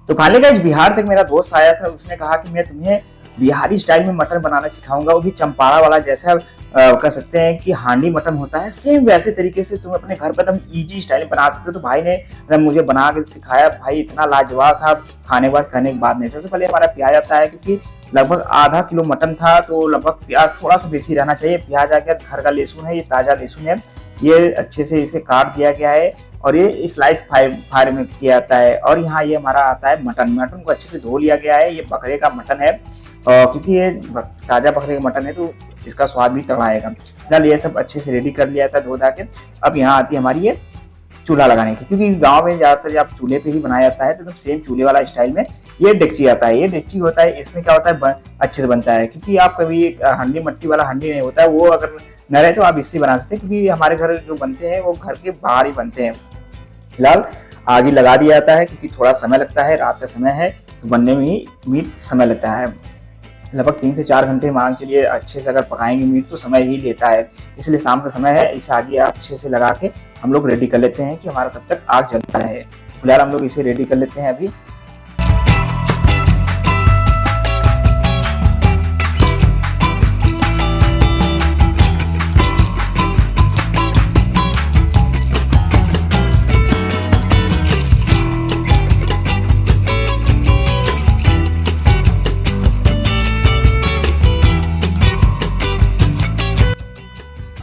तो finally guys Bihar से एक मेरा दोस्त आया था, उसने कहा कि मैं तुम्हें बिहारी स्टाइल में मटन बनाना सिखाऊंगा, वो भी चंपारा वाला, जैसा कह सकते हैं कि हांडी मटन होता है सेम वैसे तरीके से तुम अपने घर पर एकदम इजी स्टाइल में बना सकते हो। तो भाई ने मुझे बना के सिखाया, भाई इतना लाजवाब था, खाने के बाद कहने की बात नहीं। सबसे पहले हमारा प्याज आता है, क्योंकि लगभग आधा किलो मटन था तो लगभग प्याज थोड़ा सा बेसी रहना चाहिए। प्याज आ गया, घर का लहसुन है, ये ताजा लहसुन है, ये अच्छे से इसे काट दिया गया है और ये स्लाइस फायर में किया जाता है। और यहाँ ये हमारा आता है मटन को अच्छे से धो लिया गया है। ये बकरे का मटन है, क्योंकि ये ताजा बकरे का मटन है तो इसका स्वाद भी तगड़ा आएगा। फिलहाल ये सब अच्छे से रेडी कर लिया था धो धा के। अब यहाँ आती है हमारी ये चूल्हा लगाने की, क्योंकि गांव में ज्यादातर जब चूल्हे पे ही बनाया जाता है तो सेम चूल्हे वाला स्टाइल में ये डेगची आता है। ये डेगची होता है, इसमें क्या होता है अच्छे से बनता है, क्योंकि आप कभी हंडी मट्टी वाला हंडी नहीं होता है, वो अगर न रहे तो आप इससे बना सकते हैं, क्योंकि हमारे घर जो बनते हैं वो घर के बाहर ही बनते हैं। फिलहाल आग लगा दिया जाता है, क्योंकि थोड़ा समय लगता है, रात का समय है तो बनने में ही मीट समय लेता है। लगभग 3 से 4 घंटे मान चलिए, अच्छे से अगर पकाएंगे मीट तो समय ही लेता है, इसलिए शाम का समय है। इसे आगे अच्छे से लगा के हम लोग रेडी कर लेते हैं कि हमारा तब तक आग जलता रहे। फिलहाल हम लोग इसे रेडी कर लेते हैं अभी।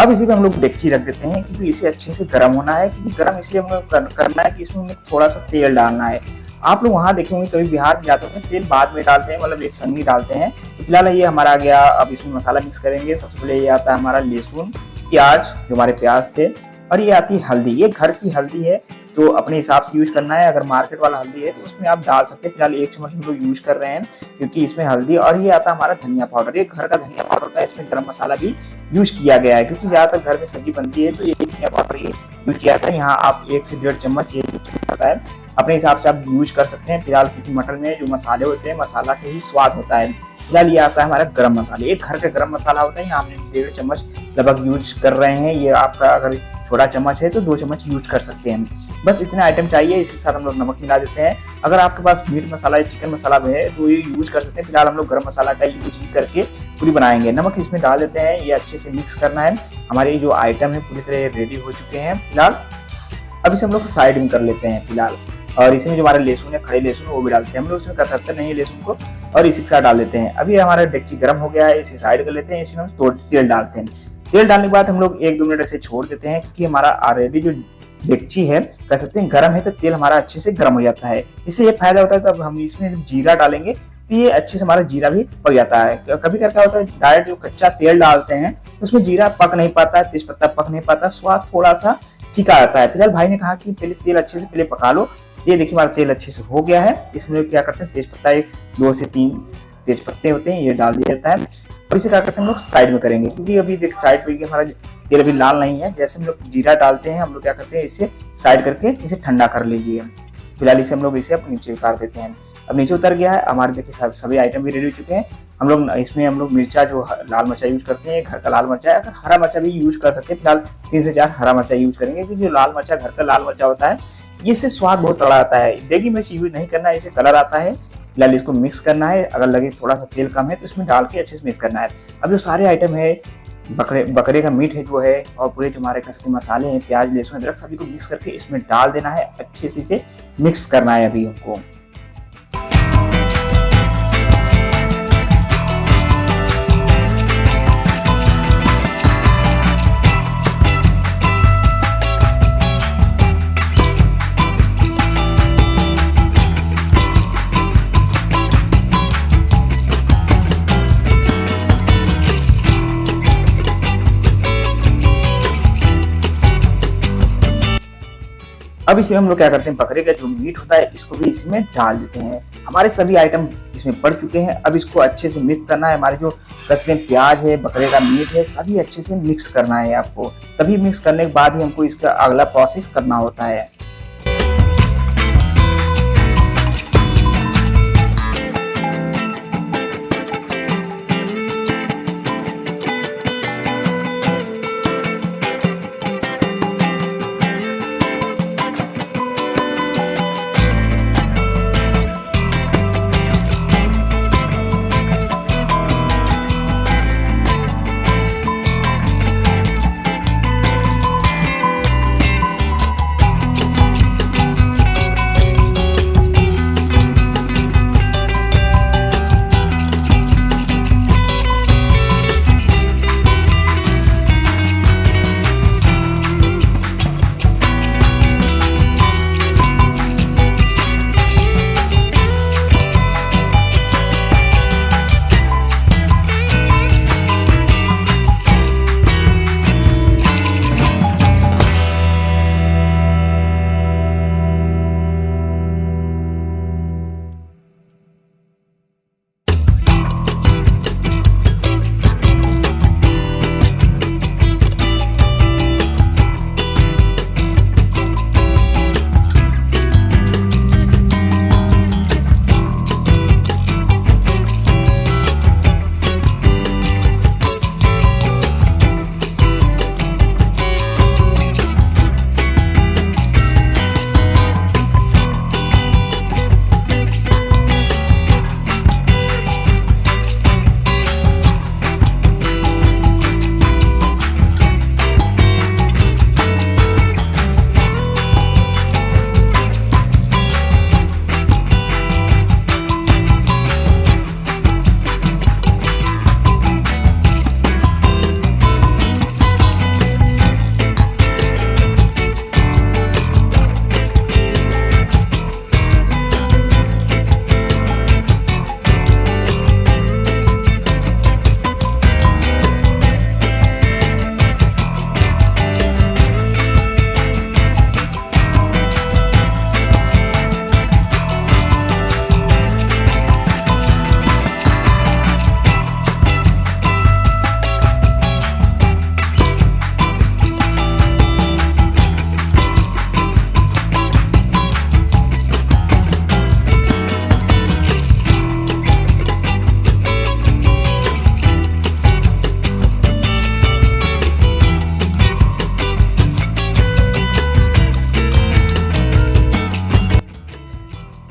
अब इसी पे हम लोग डेगची रख देते हैं, क्योंकि इसे अच्छे से गर्म होना है। क्योंकि गर्म इसलिए हम लोग करना है कि इसमें हमें थोड़ा सा तेल डालना है। आप लोग वहाँ देखेंगे कभी बिहार में जाते हैं तेल बाद में डालते हैं, मतलब एक संग ही डालते हैं। तो फिलहाल ये हमारा आ गया। अब इसमें मसाला मिक्स करेंगे। सबसे पहले ये आता है हमारा लहसुन, प्याज, जो हमारे प्याज थे, और ये आती है हल्दी। ये घर की हल्दी है तो अपने हिसाब से यूज करना है। अगर मार्केट वाला हल्दी है तो उसमें आप डाल सकते हैं। फिलहाल 1 चम्मच हम लोग यूज कर रहे हैं, क्योंकि इसमें हल्दी। और ये आता है हमारा धनिया पाउडर, ये घर का धनिया पाउडर होता है। इसमें गरम मसाला भी यूज किया गया है, क्योंकि ज्यादातर घर में सब्जी बनती है तो ये धनिया पाउडर ये यूज किया जाता है। यहाँ आप 1 से 1.5 चम्मच ये आता है, अपने हिसाब से आप यूज कर सकते हैं। फिलहाल क्योंकि मटन में जो मसाले होते हैं, मसाला के ही स्वाद होता है। फिलहाल ये आता है हमारा गरम मसाला, एक घर का गरम मसाला होता है। यहाँ हमने 1.5 चम्मच लगभग यूज कर रहे हैं। ये आपका अगर छोटा चम्मच है तो 2 चम्मच यूज कर सकते हैं। बस इतने आइटम चाहिए। इसके साथ हम लोग नमक मिला देते हैं। अगर आपके पास मीट मसाला या चिकन मसाला भी है तो ये यूज कर सकते हैं। फिलहाल हम लोग गरम मसाला का यूज ही करके पूरी बनाएंगे। नमक इसमें डाल देते हैं, ये अच्छे से मिक्स करना है। हमारे जो आइटम है पूरी तरह रेडी हो चुके हैं। फिलहाल अब इसे हम लोग साइड में कर लेते हैं फिलहाल। और इसमें जो हमारा लहसुन है, खड़े लहसुन, वो भी डालते हैं हम लोग। इसमें कतरते नहीं है लहसुन को, और इसी के साथ डाल देते हैं। अभी हमारा डेगची गर्म हो गया है, इसे साइड कर लेते हैं। इसमें हम तेल डालते हैं। तेल डालने के बाद हम लोग 1-2 मिनट ऐसे छोड़ देते हैं, क्योंकि हमारा ऑलरेडी जो डेगची है कह सकते हैं गर्म है, तो तेल हमारा अच्छे से गर्म हो जाता है। इससे ये फायदा होता है। तब हम इसमें जीरा डालेंगे तो ये अच्छे से हमारा जीरा भी पक जाता है। कभी क्या होता है डायरेक्ट जो कच्चा तेल डालते हैं उसमें जीरा पक नहीं पाता है, तेजपत्ता पक नहीं पाता, स्वाद थोड़ा सा फीका आता है। फिलहाल भाई ने कहा कि पहले तेल अच्छे से पहले पका लो। ये देखिए हमारा तेल अच्छे से हो गया है। इसमें क्या करते हैं, तेजपत्ता 2 से 3 तेजपत्ते होते हैं, ये डाल दिया जाता है। और इसे क्या करते हैं हम लोग साइड में करेंगे, क्योंकि अभी देख साइड पे हमारा तेल अभी लाल नहीं है। जैसे हम लोग जीरा डालते हैं, हम लोग क्या करते हैं इसे साइड करके इसे ठंडा कर लीजिए। फिलहाल इसे हम लोग इसे अब नीचे उतार देते हैं। अब नीचे उतर गया है हमारे, देखिए सभी आइटम भी रेडी हो चुके हैं। हम लोग इसमें हम लोग मिर्चा, जो लाल मिर्चा यूज करते हैं, घर का लाल मिर्चा है। अगर हरा मिर्चा भी यूज कर सकते हैं। फिलहाल 3 से 4 हरा मिर्चा यूज करेंगे, क्योंकि जो लाल मिर्चा घर का लाल मिर्चा होता है इससे स्वाद बहुत तगड़ा आता है। देगी मिर्च यूज नहीं करना है, इससे कलर आता है। फिलहाल इसको मिक्स करना है। अगर लगे थोड़ा सा तेल कम है तो इसमें डाल के अच्छे से मिक्स करना है। अब जो सारे आइटम है, बकरे का मीट है जो है, और पूरे जो हमारे कसते मसाले हैं, प्याज, लहसुन, अदरक, सभी को मिक्स करके इसमें डाल देना है। अच्छे से इसे मिक्स करना है अभी हमको। अब इसे हम लोग क्या करते हैं, बकरे का जो मीट होता है इसको भी इसमें डाल देते हैं। हमारे सभी आइटम इसमें पड़ चुके हैं। अब इसको अच्छे से मिक्स करना है। हमारे जो कसते प्याज है, बकरे का मीट है, सभी अच्छे से मिक्स करना है आपको। तभी मिक्स करने के बाद ही हमको इसका अगला प्रोसेस करना होता है।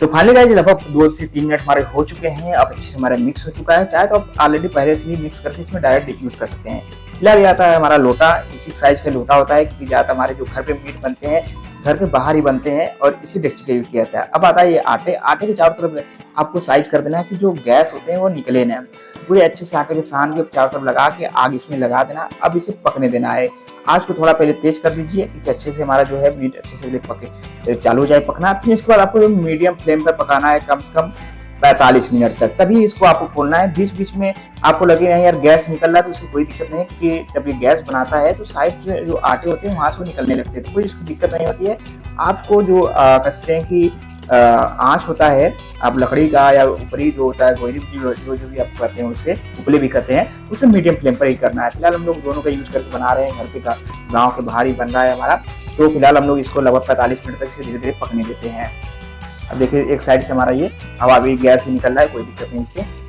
तो फाइनली गाइस लगभग 2 से 3 मिनट हमारे हो चुके हैं। अब अच्छे से हमारा मिक्स हो चुका है। चाहे तो आप ऑलरेडी पहले से भी मिक्स करके इसमें डायरेक्ट यूज कर सकते हैं। फिलहाल ये आता है हमारा लोटा, इसी साइज का लोटा होता है क्योंकि ज्यादा हमारे जो घर पे मीट बनते हैं घर के बाहर ही बनते हैं और इसी डेक्ची का यूज किया जाता है। अब आता है ये आटे के चारों तरफ आपको साइज कर देना है कि जो गैस होते हैं वो निकले ना। पूरे अच्छे से आटे के सान के चारों तरफ लगा के आग इसमें लगा देना। अब इसे पकने देना है। आँच को थोड़ा पहले तेज कर दीजिए क्योंकि अच्छे से हमारा जो है मीट अच्छे से पके चालू हो जाए पकना। फिर इसके बाद आपको मीडियम फ्लेम पर पकाना है कम से कम 45 मिनट तक, तभी इसको आपको खोलना है। बीच बीच में आपको लगे नहीं यार गैस निकल रहा है तो उसकी कोई दिक्कत नहीं है क्योंकि जब ये गैस बनाता है तो साइड से जो आटे होते हैं वहां से निकलने लगते हैं, तो कोई उसकी दिक्कत नहीं होती है। आपको जो कहते हैं कि आँच होता है आप लकड़ी का या ऊपरी जो होता है गोइरी जो भी आप करते हैं उसे उपले भी करते हैं, उसे मीडियम फ्लेम पर ही करना है। फिलहाल हम लोग दोनों का यूज करके बना रहे हैं, घर पे गाँव के बाहर ही बन रहा है हमारा। तो फिलहाल हम लोग इसको लगभग 45 मिनट तक इसे धीरे धीरे पकने देते हैं। अब देखिए एक साइड से हमारा ये हवा भी गैस भी निकल रहा है, कोई दिक्कत नहीं इससे।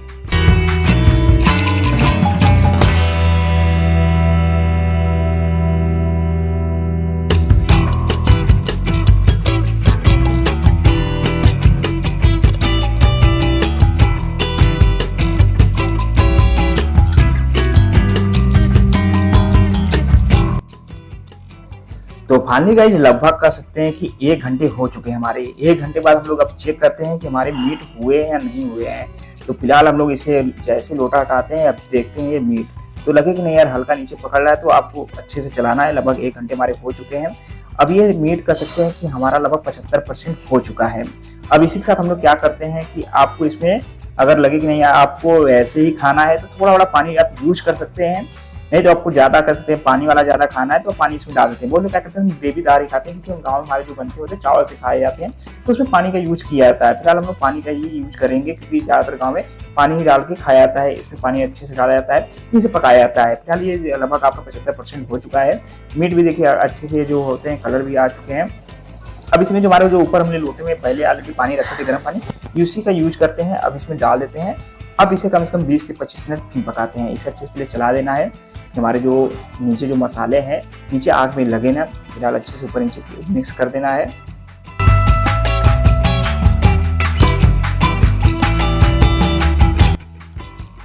तो फाइनली गाइस लगभग कह सकते हैं कि 1 घंटे हो चुके हैं हमारे। 1 घंटे बाद हम लोग अब चेक करते हैं कि हमारे मीट हुए हैं या नहीं हुए हैं। तो फिलहाल हम लोग इसे जैसे लोटा हटाते हैं अब देखते हैं ये मीट तो लगे कि नहीं यार हल्का नीचे पकड़ रहा है, तो आपको अच्छे से चलाना है। लगभग 1 घंटे हमारे हो चुके हैं। अब ये मीट कह सकते हैं कि हमारा लगभग 75% हो चुका है। अब इसी के साथ हम लोग क्या करते हैं कि आपको इसमें अगर लगे कि नहीं आपको ऐसे ही खाना है तो थोड़ा बड़ा पानी आप यूज कर सकते हैं, नहीं तो आपको ज्यादा कर सकते हैं पानी वाला ज्यादा खाना है तो पानी इसमें डाल सकते हैं। वो लोग क्या करते हैं ग्रेवीदार ही खाते हैं क्योंकि गाँव में हमारे जो बनते होते हैं चावल से खाए जाते हैं तो उसमें पानी का यूज किया जाता है। फिलहाल हम लोग पानी का ही यूज करेंगे क्योंकि ज्यादातर गाँव में पानी ही डाल के खाया जाता है, इसमें पानी अच्छे से डाला जाता है, इसे पकाया जाता है। फिलहाल ये लगभग आपका 75% हो चुका है। मीट भी देखिए अच्छे से जो होते हैं कलर भी आ चुके हैं। अब इसमें जो हमारे जो ऊपर हमने लोटे में पहले ऑलरेडी पानी रखे थे गर्म पानी, उसी का यूज करते हैं। अब इसमें डाल देते हैं। अब इसे कम से कम 20 से 25 मिनट फिर पकाते हैं। इसे अच्छे से पहले चला देना है कि हमारे जो नीचे जो मसाले हैं नीचे आग में लगे ना। फिलहाल अच्छे से ऊपर नीचे मिक्स कर देना है।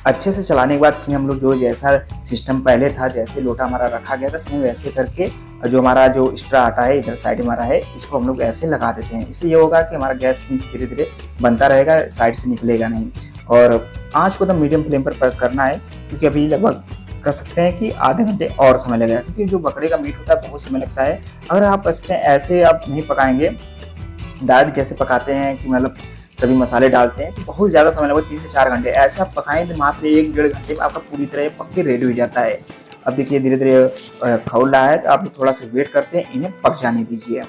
अच्छे से चलाने के बाद फिर हम लोग जो जैसा सिस्टम पहले था जैसे लोटा हमारा रखा गया था सेम वैसे करके जो हमारा जो एक्स्ट्रा आटा है इधर साइड हमारा है इसको हम लोग ऐसे लगा देते हैं। इससे ये होगा कि हमारा गैस फिर धीरे धीरे बनता रहेगा, साइड से निकलेगा नहीं। और आँच को तो मीडियम फ्लेम पर करना है क्योंकि अभी लगभग कर सकते हैं कि आधे घंटे और समय लगेगा क्योंकि जो बकरे का मीट होता है बहुत समय लगता है। अगर आप ऐसे आप नहीं पकाएंगे डायरेक्ट जैसे पकाते हैं कि मतलब सभी मसाले डालते हैं तो बहुत ज़्यादा समय लगेगा 3 से 4 घंटे। ऐसे आप पकाएंगे मात्र 1-1.5 घंटे में आपका पूरी तरह पक के रेडी हो जाता है। अब देखिए धीरे धीरे खौल रहा है तो आप थोड़ा सा वेट करते हैं, इन्हें पक जाने दीजिए।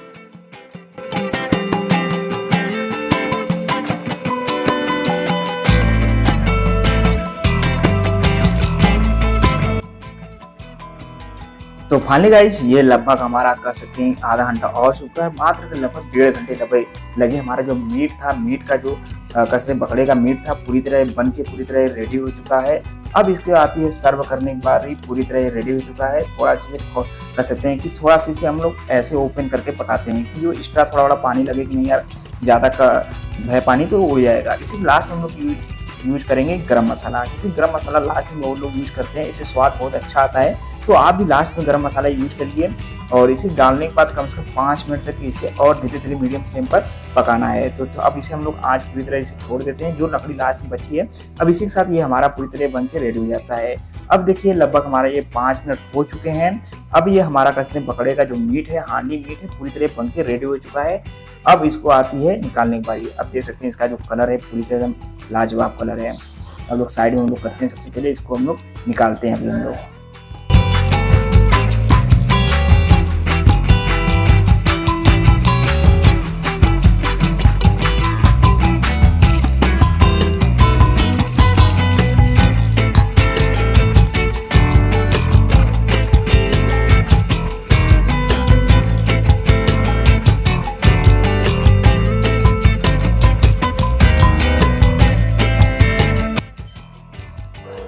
तो फाइनली गाइस ये लगभग हमारा कह सकते हैं आधा घंटा और चुका है। मात्र लगभग 1.5 घंटे लगे। हमारा जो मीट था, मीट का जो कह सकते हैं बकरे का मीट था पूरी तरह बन के पूरी तरह रेडी हो चुका है। अब इसके आती है सर्व करने के बाद ही पूरी तरह रेडी हो चुका है। थोड़ा सी कह सकते हैं कि थोड़ा सी से हम लोग ऐसे ओपन करके पकाते हैं कि जो एक्स्ट्रा थोड़ा बड़ा पानी लगे कि नहीं यार ज़्यादा का भय पानी तो उड़ जाएगा। इसी लास्ट में हम लोग यूज करेंगे गरम मसाला, क्योंकि गरम मसाला लास्ट में वो लोग यूज करते हैं, इससे स्वाद बहुत अच्छा आता है। तो आप भी लास्ट में गरम मसाला यूज करिए और इसे डालने के बाद कम से कम 5 मिनट तक इसे और धीरे धीरे मीडियम फ्लेम पर पकाना है। तो अब इसे हम लोग आँच पूरी तरह इसे छोड़ देते हैं। जो लकड़ी लास्ट में बची है अब इसी के साथ ये हमारा पूरी तरह बन के रेडी हो जाता है। अब देखिए लगभग हमारा ये 5 मिनट हो चुके हैं। अब ये हमारा कसते बकरे का जो मीट है, हांडी मीट है, पूरी तरह बन के रेडी हो चुका है। अब इसको आती है निकालने की बारी। अब देख सकते हैं इसका जो कलर है पूरी तरह लाजवाब कलर है। अब लोग साइड में हम लोग करते हैं, सबसे पहले इसको हम लोग निकालते हैं अभी हम लोग।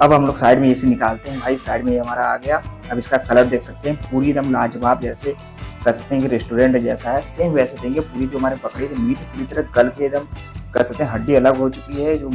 अब हम लोग साइड में इसे निकालते हैं। भाई साइड में हमारा आ गया। अब इसका कलर देख सकते हैं पूरी एकदम लाजवाब, जैसे कह सकते हैं कि रेस्टोरेंट जैसा है, सेम वैसे देंगे। पूरी जो हमारे बकरे के मीट पूरी तरह गल के एकदम कह सकते हैं हड्डी अलग हो चुकी है, जो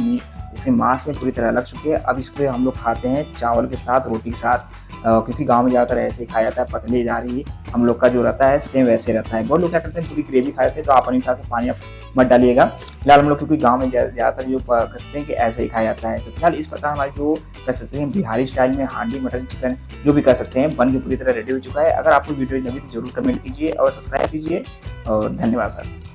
इसकी मांस है पूरी तरह अलग चुकी है। अब इसको हम लोग खाते हैं चावल के साथ, रोटी के साथ, क्योंकि गाँव में ज़्यादातर ऐसे ही खाया जाता है। पतली जा रही हम लोग का जो रहता है सेम वैसे रहता है। बहुत लोग क्या करते हैं पूरी ग्रेवी खा जाते हैं, तो आप अपने हिसाब से पानी मत डालिएगा। फिलहाल हम लोग क्योंकि गाँव में ज़्यादातर जो कह सकते हैं कि ऐसे ही खाया जाता है। तो फिलहाल इस प्रकार हमारी जो कह सकते हैं बिहारी स्टाइल में हांडी मटन चिकन जो भी कह सकते हैं बन के पूरी तरह रेडी हो चुका है। अगर आपको वीडियो लगी तो जरूर कमेंट कीजिए और सब्सक्राइब कीजिए, और धन्यवाद सर।